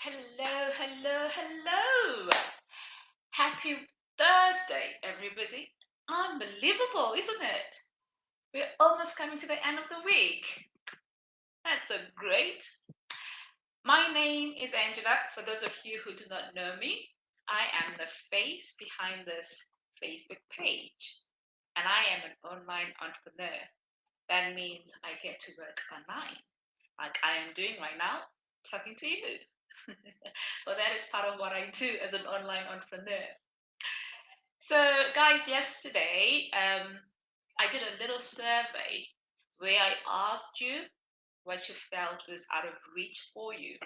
Hello, hello, hello. Happy Thursday, everybody. Unbelievable, isn't it? We're almost coming to the end of the week. That's so great. My name is Angela. For those of you who do not know me, I am the face behind this Facebook page, and I am an online entrepreneur. That means I get to work online, like I am doing right now, talking to you. Well, that is part of what I do as an online entrepreneur. So, guys, yesterday I did a little survey where I asked you what you felt was out of reach for you.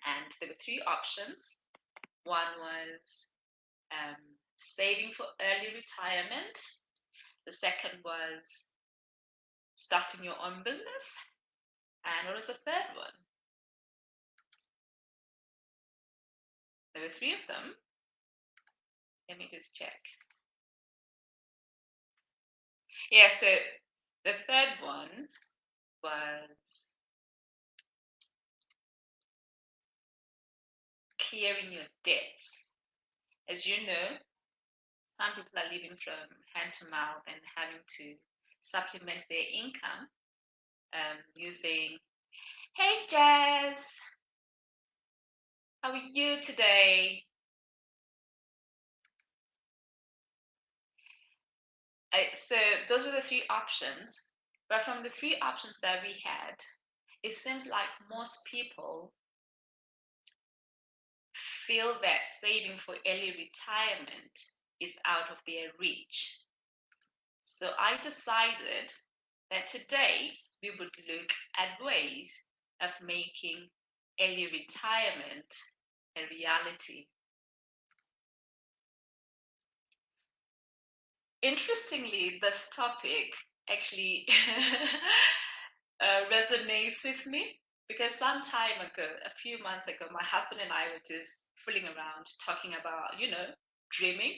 And there were three options. One was um, saving for early retirement, the second was starting your own business, and what was the third one? There were three of them. Let me just check. Yeah, so the third one was clearing your debts. As you know, some people are living from hand to mouth and having to supplement their income using, hey Jazz, how are you today? So those were the three options. But from the three options that we had, it seems like most people feel that saving for early retirement is out of their reach. So I decided that today we would look at ways of making early retirement a reality. Interestingly, this topic actually resonates with me because some time ago, a few months ago, my husband and I were just fooling around talking about, dreaming.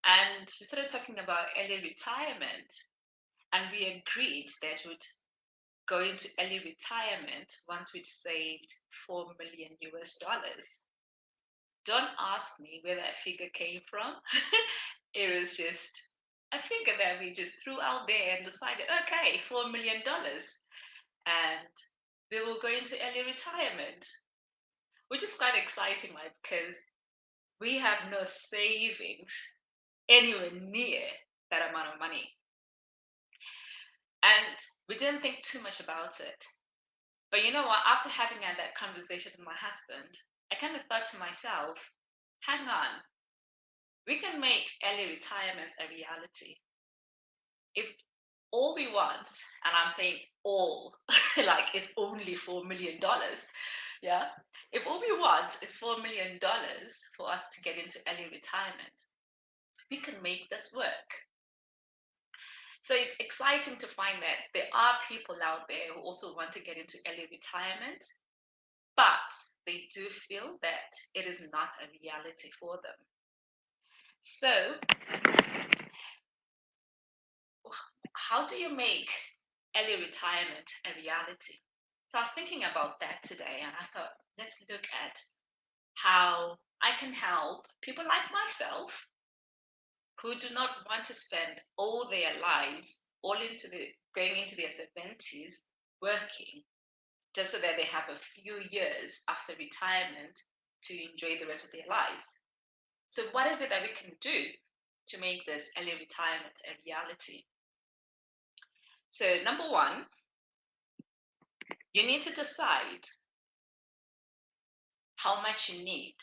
And we started talking about early retirement. And we agreed that we'd go into early retirement once we'd saved 4 million US dollars. Don't ask me where that figure came from. It was just a figure that we just threw out there and decided, okay, $4 million. And we will go into early retirement, which is quite exciting, right? Because we have no savings anywhere near that amount of money. And we didn't think too much about it. But you know what? After having had that conversation with my husband, I kind of thought to myself, hang on, we can make early retirement a reality. If all we want, and I'm saying all, like it's only $4 million, yeah? If all we want is $4 million for us to get into early retirement, we can make this work. So it's exciting to find that there are people out there who also want to get into early retirement, but they do feel that it is not a reality for them. So, how do you make early retirement a reality? So, I was thinking about that today, and I thought, let's look at how I can help people like myself who do not want to spend all their lives, going into their 70s, working, just so that they have a few years after retirement to enjoy the rest of their lives. So, what is it that we can do to make this early retirement a reality? So, number one, you need to decide how much you need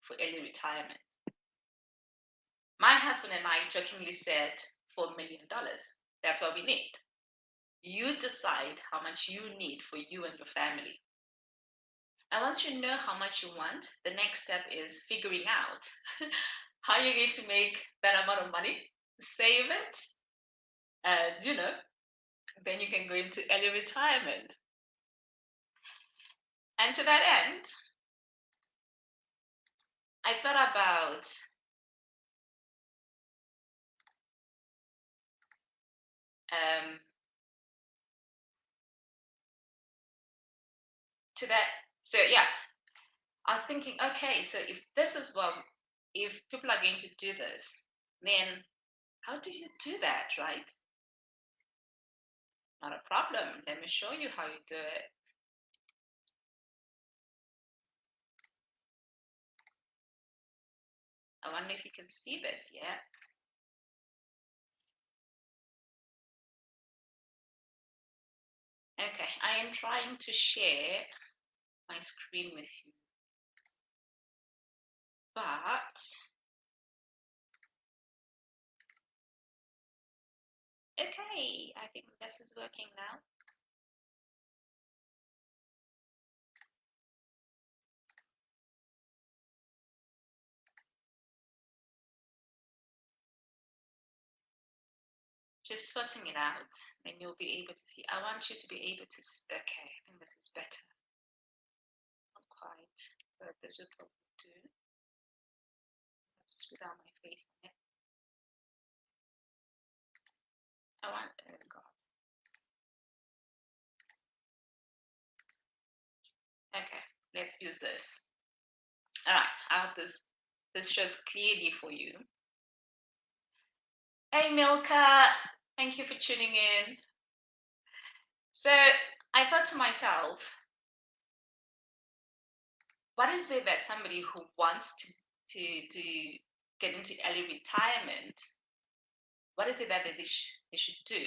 for early retirement. My husband and I jokingly said $4 million. That's what we need. You decide how much you need for you and your family. And once you know how much you want, the next step is figuring out how you're going to make that amount of money, save it, and then you can go into early retirement. And to that end, I thought about to that. So yeah, I was thinking, okay, so if this is if people are going to do this, then how do you do that, right? Not a problem. Let me show you how you do it. I wonder if you can see this, yeah? Okay, I am trying to share my screen with you, but okay, I think this is working now. Just sorting it out, then you'll be able to see. I want you to be able to, okay, I think this is better. Not quite, but this is what we do. Let's without my face on it. I want, oh God. Okay, let's use this. All right, I hope this shows clearly for you. Hey Milka, thank you for tuning in. So I thought to myself, what is it that somebody who wants to get into early retirement, what is it that they should do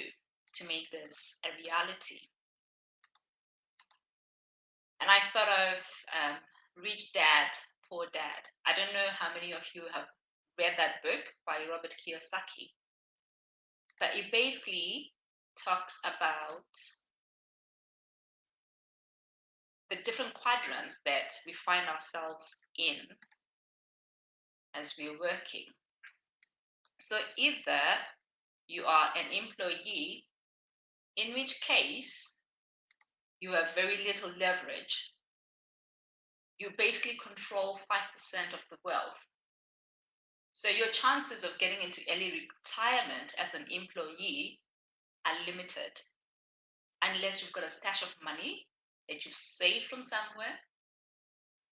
to make this a reality? And I thought of Rich Dad, Poor Dad. I don't know how many of you have read that book by Robert Kiyosaki, but it basically talks about the different quadrants that we find ourselves in as we're working. So either you are an employee, in which case you have very little leverage. You basically control 5% of the wealth. So your chances of getting into early retirement as an employee are limited unless you've got a stash of money that you've saved from somewhere.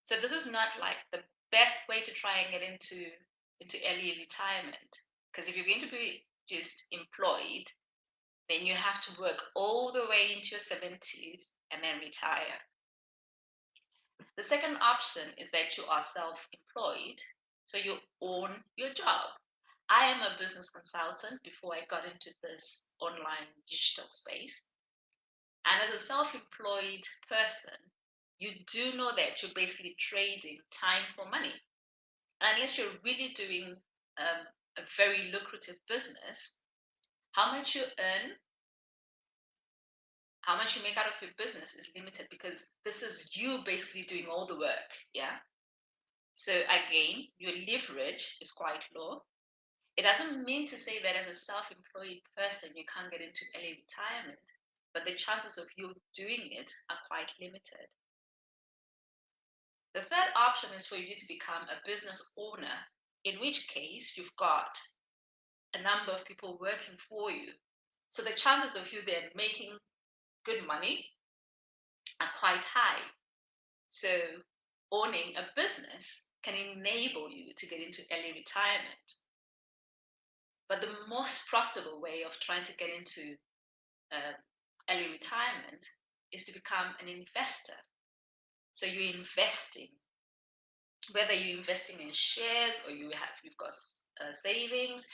So this is not like the best way to try and get into early retirement, because if you're going to be just employed, then you have to work all the way into your 70s and then retire. The second option is that you are self-employed, so you own your job. I am a business consultant before I got into this online digital space. And as a self-employed person, you do know that you're basically trading time for money. And unless you're really doing a very lucrative business, how much you earn, how much you make out of your business is limited, because this is you basically doing all the work. Yeah. So again, your leverage is quite low. It doesn't mean to say that as a self-employed person, you can't get into early retirement, but the chances of you doing it are quite limited. The third option is for you to become a business owner, in which case you've got a number of people working for you. So the chances of you then making good money are quite high. So owning a business can enable you to get into early retirement. But the most profitable way of trying to get into early retirement is to become an investor. So you're investing, whether you're investing in shares or you've got savings,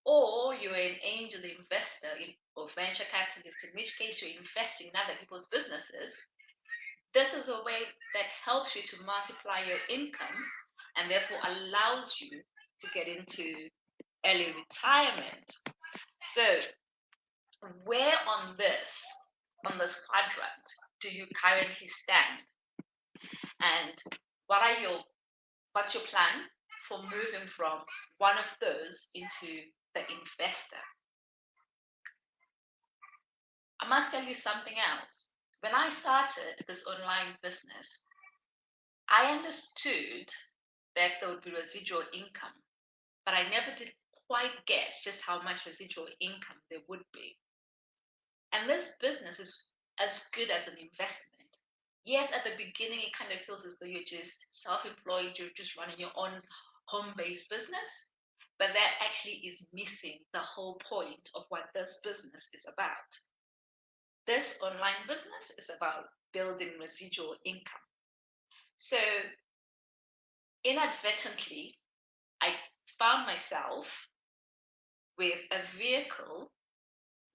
or you're an angel investor or venture capitalist, in which case you're investing in other people's businesses. This is a way that helps you to multiply your income and therefore allows you to get into early retirement. So where on this quadrant do you currently stand? And what's your plan for moving from one of those into the investor? I must tell you something else. When I started this online business, I understood that there would be residual income, but I never did quite get just how much residual income there would be. And this business is as good as an investment. yes, at the beginning, it kind of feels as though you're just self employed, you're just running your own home based business. But that actually is missing the whole point of what this business is about. This online business is about building residual income. So, inadvertently, I found myself with a vehicle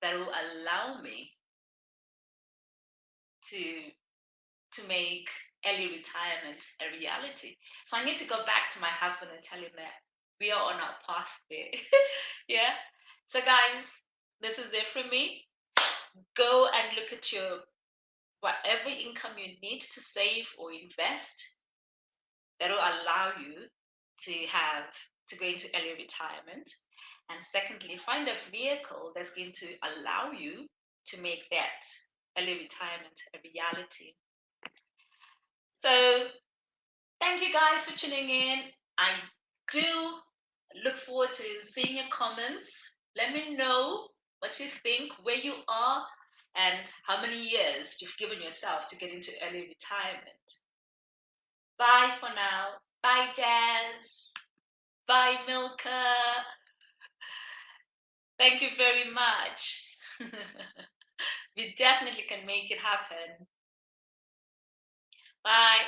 that will allow me to make early retirement a reality. So I need to go back to my husband and tell him that we are on our pathway. Yeah. So guys, this is it from me. Go and look at your whatever income you need to save or invest that will allow you to go into early retirement. And secondly, find a vehicle that's going to allow you to make that early retirement a reality. So thank you guys for tuning in. I do look forward to seeing your comments. Let me know what you think, where you are, and how many years you've given yourself to get into early retirement. Bye for now. Bye, Jazz. Bye, Milka. Thank you very much. We definitely can make it happen. Bye.